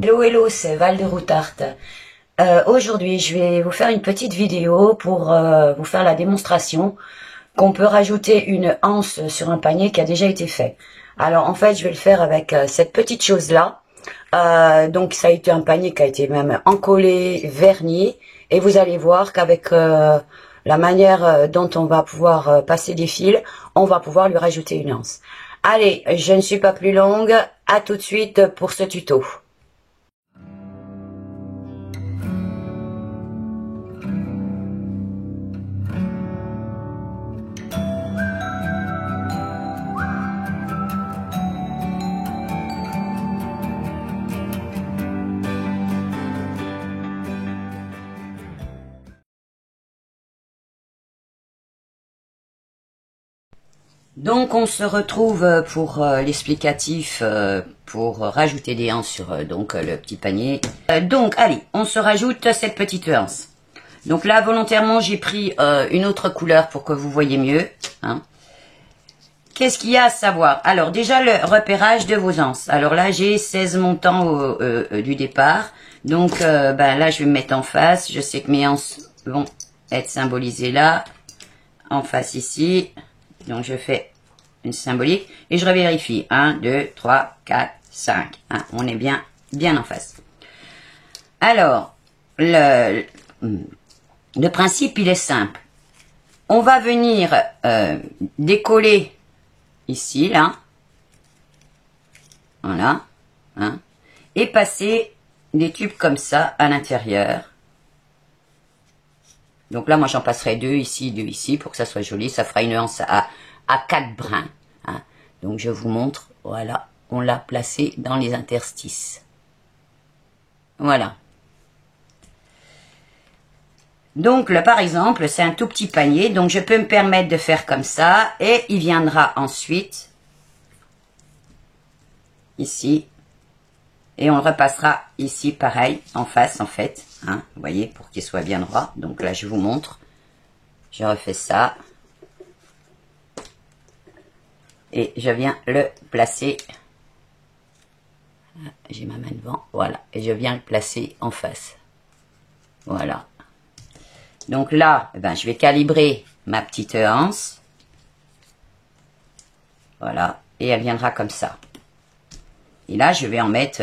Hello hello, c'est Val de Routart. Aujourd'hui je vais vous faire une petite vidéo pour vous faire la démonstration qu'on peut rajouter une anse sur un panier qui a déjà été fait. Alors en fait je vais le faire avec cette petite chose là. Donc ça a été un panier qui a été même encollé, verni, et vous allez voir qu'avec la manière dont on va pouvoir passer des fils, on va pouvoir lui rajouter une anse. Allez, je ne suis pas plus longue, à tout de suite pour ce tuto. Donc on se retrouve pour l'explicatif pour rajouter des anses sur donc le petit panier. Donc allez, on se rajoute cette petite anse. Donc là volontairement j'ai pris une autre couleur pour que vous voyez mieux. Hein. Qu'est-ce qu'il y a à savoir? Alors déjà le repérage de vos anses. Alors là j'ai 16 montants du départ. Donc là je vais me mettre en face. Je sais que mes anses vont être symbolisées là, en face ici. Donc je fais une symbolique et je revérifie. 1, 2, 3, 4, 5. Hein, on est bien en face. Alors, le principe, il est simple. On va venir décoller ici, là. Voilà. Hein, et passer des tubes comme ça à l'intérieur. Donc là, moi, j'en passerai deux ici, pour que ça soit joli. Ça fera une anse à 4 brins. Hein. Donc, je vous montre. Voilà, on l'a placé dans les interstices. Voilà. Donc, là, par exemple, c'est un tout petit panier. Donc, je peux me permettre de faire comme ça. Et il viendra ensuite, ici. Et on le repassera ici, pareil, en face, en fait. Hein, vous voyez, pour qu'il soit bien droit. Donc là, je vous montre. Je refais ça. Et je viens le placer. J'ai ma main devant. Voilà. Et je viens le placer en face. Voilà. Donc là, je vais calibrer ma petite anse. Voilà. Et elle viendra comme ça. Et là, je vais en mettre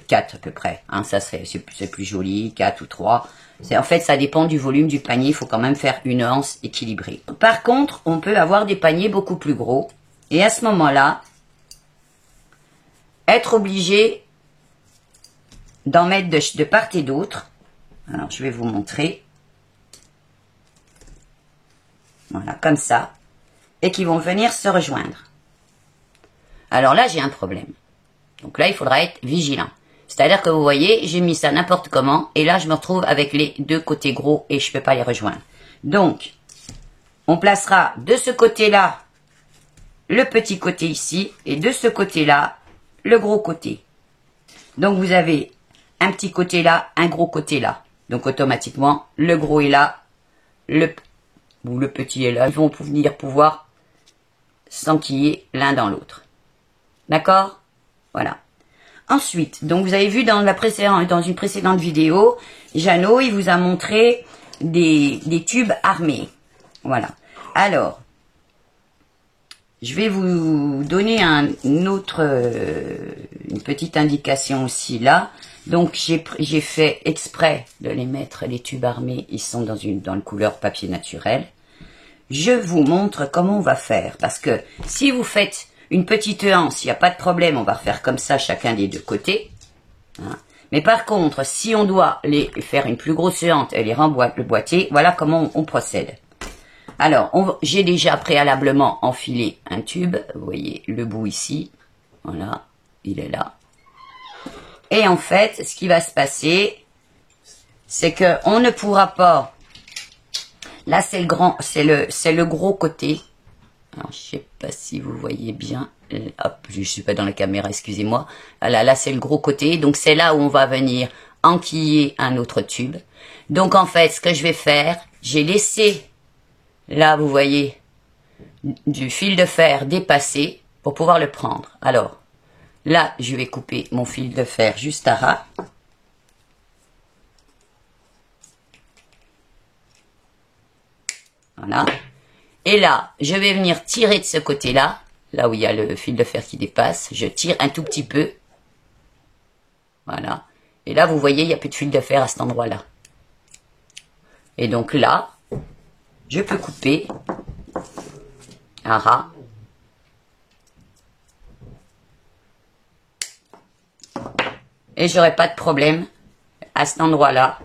4 à peu près. Hein, ça c'est plus joli, 4 ou 3. En fait, ça dépend du volume du panier. Il faut quand même faire une anse équilibrée. Par contre, on peut avoir des paniers beaucoup plus gros. Et à ce moment-là, être obligé d'en mettre de part et d'autre. Alors, je vais vous montrer. Voilà, comme ça. Et qui vont venir se rejoindre. Alors là, j'ai un problème. Donc là, il faudra être vigilant. C'est-à-dire que vous voyez, j'ai mis ça n'importe comment. Et là, je me retrouve avec les deux côtés gros et je ne peux pas les rejoindre. Donc, on placera de ce côté-là le petit côté ici. Et de ce côté-là, le gros côté. Donc, vous avez un petit côté là, un gros côté là. Donc, automatiquement, le gros est là. Le petit est là. Ils vont venir pouvoir s'enquiller l'un dans l'autre. D'accord ? Voilà. Ensuite, donc vous avez vu dans une précédente vidéo, Jeannot, il vous a montré des tubes armés. Voilà. Alors, je vais vous donner une petite indication aussi là. Donc, j'ai fait exprès de les mettre, les tubes armés, ils sont dans le couleur papier naturel. Je vous montre comment on va faire. Parce que si vous faites une petite anse, il n'y a pas de problème, on va refaire comme ça chacun des deux côtés. Hein. Mais par contre, si on doit les faire une plus grosse anse et les remboîter, voilà comment on procède. Alors, j'ai déjà préalablement enfilé un tube. Vous voyez le bout ici. Voilà, il est là. Et en fait, ce qui va se passer, c'est que on ne pourra pas... Là, c'est le gros côté. Alors, je sais pas si vous voyez bien. Hop, je suis pas dans la caméra, excusez-moi. Là, c'est le gros côté. Donc, c'est là où on va venir enquiller un autre tube. Donc, en fait, ce que je vais faire, j'ai laissé, là, vous voyez, du fil de fer dépassé pour pouvoir le prendre. Alors, Là, je vais couper mon fil de fer juste à ras. Voilà. Et là, je vais venir tirer de ce côté-là, là où il y a le fil de fer qui dépasse. Je tire un tout petit peu. Voilà. Et là, vous voyez, il n'y a plus de fil de fer à cet endroit-là. Et donc là, je peux couper à ras. Et j'aurai pas de problème à cet endroit-là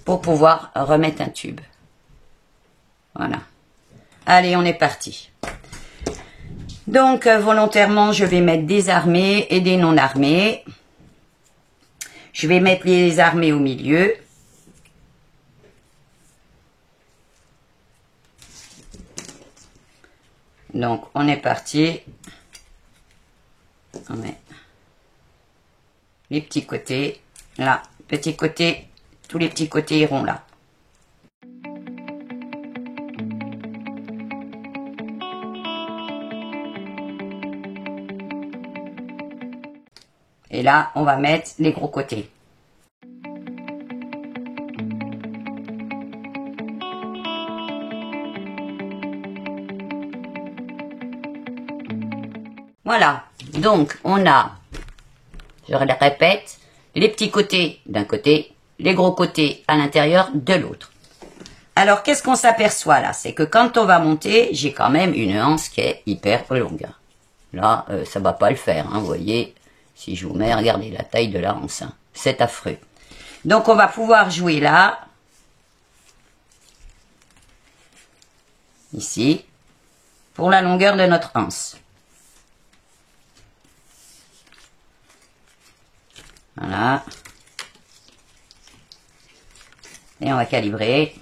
pour pouvoir remettre un tube. Voilà. Allez, on est parti. Donc, volontairement, je vais mettre des armés et des non armés. Je vais mettre les armés au milieu. Donc, on est parti. On met les petits côtés. Là, petits côtés. Tous les petits côtés iront là. Et là, on va mettre les gros côtés. Voilà. Donc, on a, je le répète, les petits côtés d'un côté, les gros côtés à l'intérieur de l'autre. Alors, qu'est-ce qu'on s'aperçoit là? C'est que quand on va monter, j'ai quand même une anse qui est hyper longue. Là, ça va pas le faire, hein, vous voyez. Si je vous mets, regardez la taille de la hanse. Hein. C'est affreux. Donc, on va pouvoir jouer là. Ici. Pour la longueur de notre anse. Voilà. Et on va calibrer.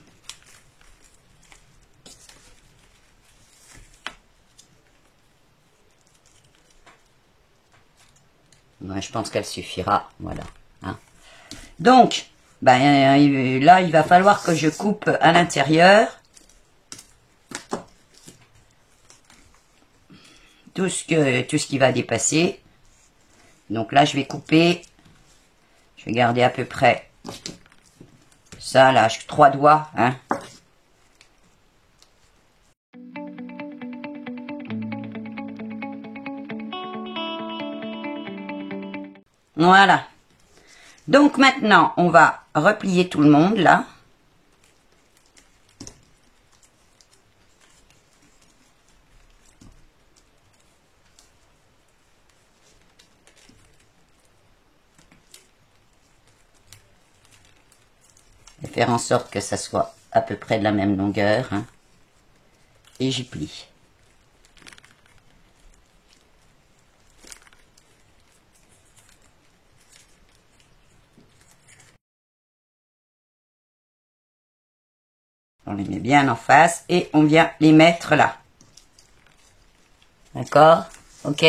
Ouais, je pense qu'elle suffira, voilà. Hein. Donc, ben, là, il va falloir que je coupe à l'intérieur tout ce qui va dépasser. Donc là, je vais couper. Je vais garder à peu près ça, là, 3 doigts, hein. Voilà. Donc maintenant, on va replier tout le monde, là. Et faire en sorte que ça soit à peu près de la même longueur, hein. Et j'y plie. On les met bien en face et on vient les mettre là. D'accord? Ok?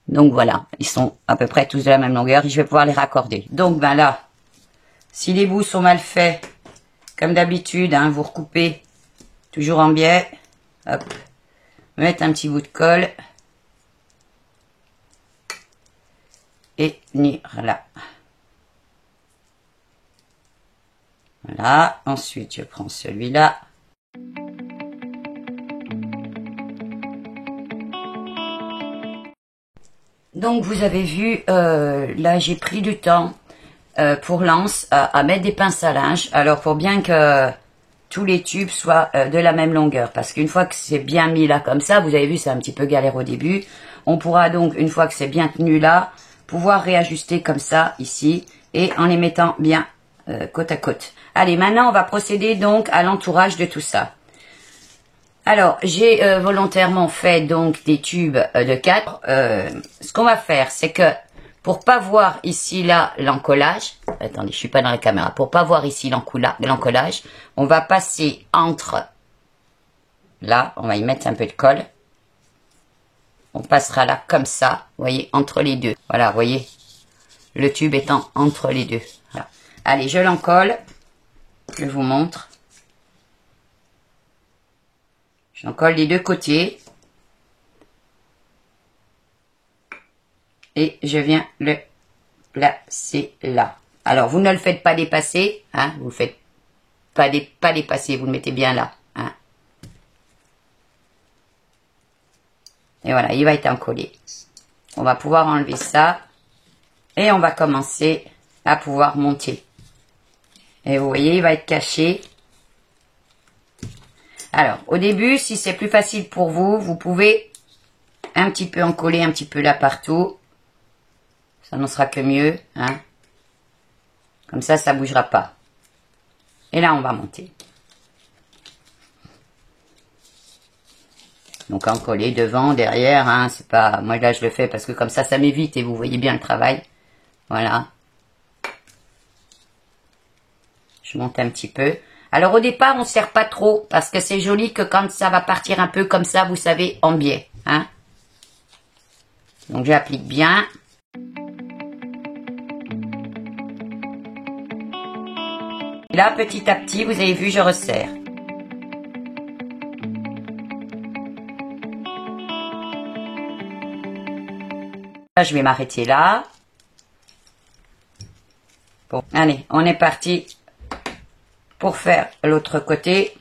Donc voilà, ils sont à peu près tous de la même longueur et je vais pouvoir les raccorder. Donc ben là, si les bouts sont mal faits, comme d'habitude, hein, vous recoupez toujours en biais. Hop, mettre un petit bout de colle et venir là. Voilà, ensuite je prends celui-là. Donc vous avez vu, là j'ai pris du temps pour l'anse à mettre des pinces à linge. Alors pour bien que tous les tubes soient de la même longueur. Parce qu'une fois que c'est bien mis là comme ça, vous avez vu c'est un petit peu galère au début. On pourra donc, une fois que c'est bien tenu là, pouvoir réajuster comme ça ici. Et en les mettant bien côte à côte. Allez, maintenant on va procéder donc à l'entourage de tout ça. Alors, j'ai volontairement fait donc des tubes de 4. Ce qu'on va faire, c'est que pour pas voir ici là l'encollage, attendez, je suis pas dans la caméra, pour pas voir ici l'encollage, on va passer entre, là, on va y mettre un peu de colle. On passera là comme ça, vous voyez, entre les deux. Voilà, vous voyez, le tube étant entre les deux. Voilà. Allez, je l'encolle, je vous montre. J'en colle les deux côtés. et je viens le placer là. Alors, vous ne le faites pas dépasser, hein, vous ne le faites pas dépasser, vous le mettez bien là. Hein. Et voilà, il va être encollé. On va pouvoir enlever ça et on va commencer à pouvoir monter. Et vous voyez, il va être caché. Alors, au début, si c'est plus facile pour vous, vous pouvez un petit peu encoller un petit peu là partout. Ça n'en sera que mieux. Hein. Comme ça, ça ne bougera pas. Et là, on va monter. Donc, encoller devant, derrière. Hein, c'est pas... Moi, là, je le fais parce que comme ça m'évite et vous voyez bien le travail. Voilà. Je monte un petit peu. Alors, au départ, on ne serre pas trop parce que c'est joli que quand ça va partir un peu comme ça, vous savez, en biais. Hein. Donc, j'applique bien. Et là, petit à petit, vous avez vu, je resserre. Là, je vais m'arrêter là. Bon, allez, on est parti pour faire l'autre côté.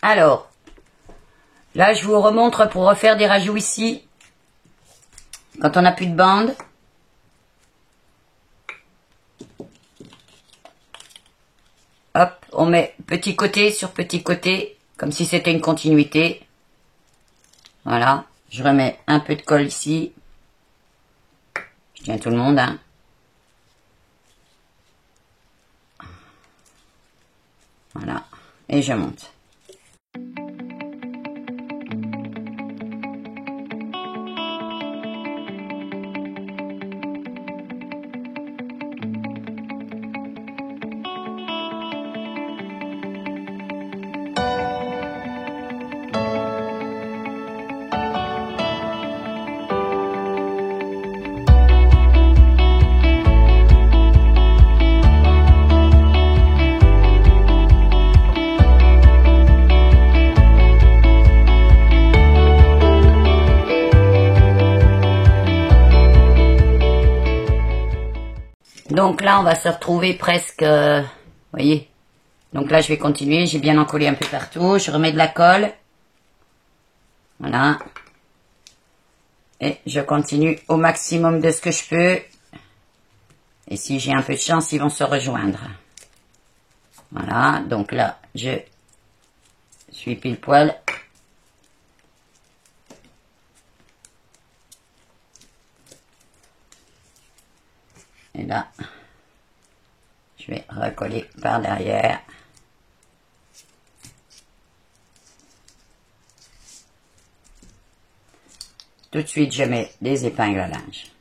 Alors, là, je vous remontre pour refaire des rajouts ici. Quand on n'a plus de bande. Hop, on met petit côté sur petit côté, comme si c'était une continuité. Voilà, je remets un peu de colle ici. Je tiens tout le monde, hein. Voilà, et je monte. Donc là, on va se retrouver presque, voyez. Donc là, je vais continuer. J'ai bien encollé un peu partout. Je remets de la colle. Voilà. Et je continue au maximum de ce que je peux. Et si j'ai un peu de chance, ils vont se rejoindre. Voilà. Donc là, je suis pile poil. Et là, je vais recoller par derrière. Tout de suite, je mets des épingles à linge.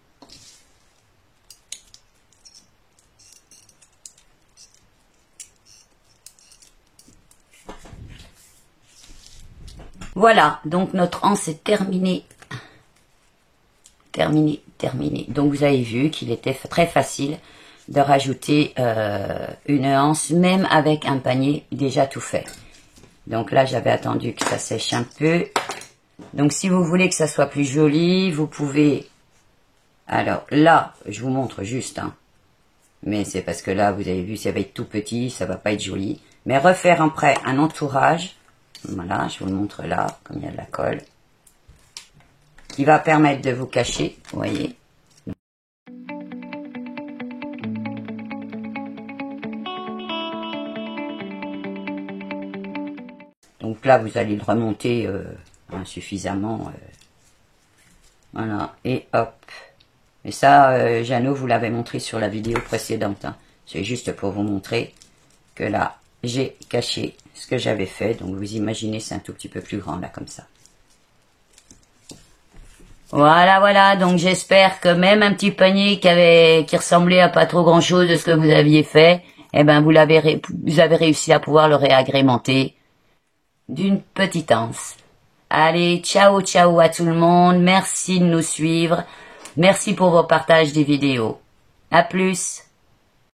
Voilà, donc notre anse est terminé. Terminé. Donc vous avez vu qu'il était très facile de rajouter une anse, même avec un panier déjà tout fait. Donc là, j'avais attendu que ça sèche un peu. Donc si vous voulez que ça soit plus joli, vous pouvez... Alors là, je vous montre juste, hein. Mais c'est parce que là, vous avez vu, ça va être tout petit, ça va pas être joli. Mais refaire après un entourage, voilà, je vous le montre là, comme il y a de la colle, qui va permettre de vous cacher, vous voyez. Donc là, vous allez le remonter suffisamment. Voilà, et hop. Et ça, Jeannot vous l'avait montré sur la vidéo précédente. Hein. C'est juste pour vous montrer que là, j'ai caché ce que j'avais fait. Donc vous imaginez, c'est un tout petit peu plus grand là, comme ça. Voilà, voilà, donc j'espère que même un petit panier qui ressemblait à pas trop grand chose de ce que vous aviez fait, eh ben vous avez réussi à pouvoir le réagrémenter d'une petite anse. Allez, ciao ciao à tout le monde, merci de nous suivre, merci pour vos partages des vidéos. À plus.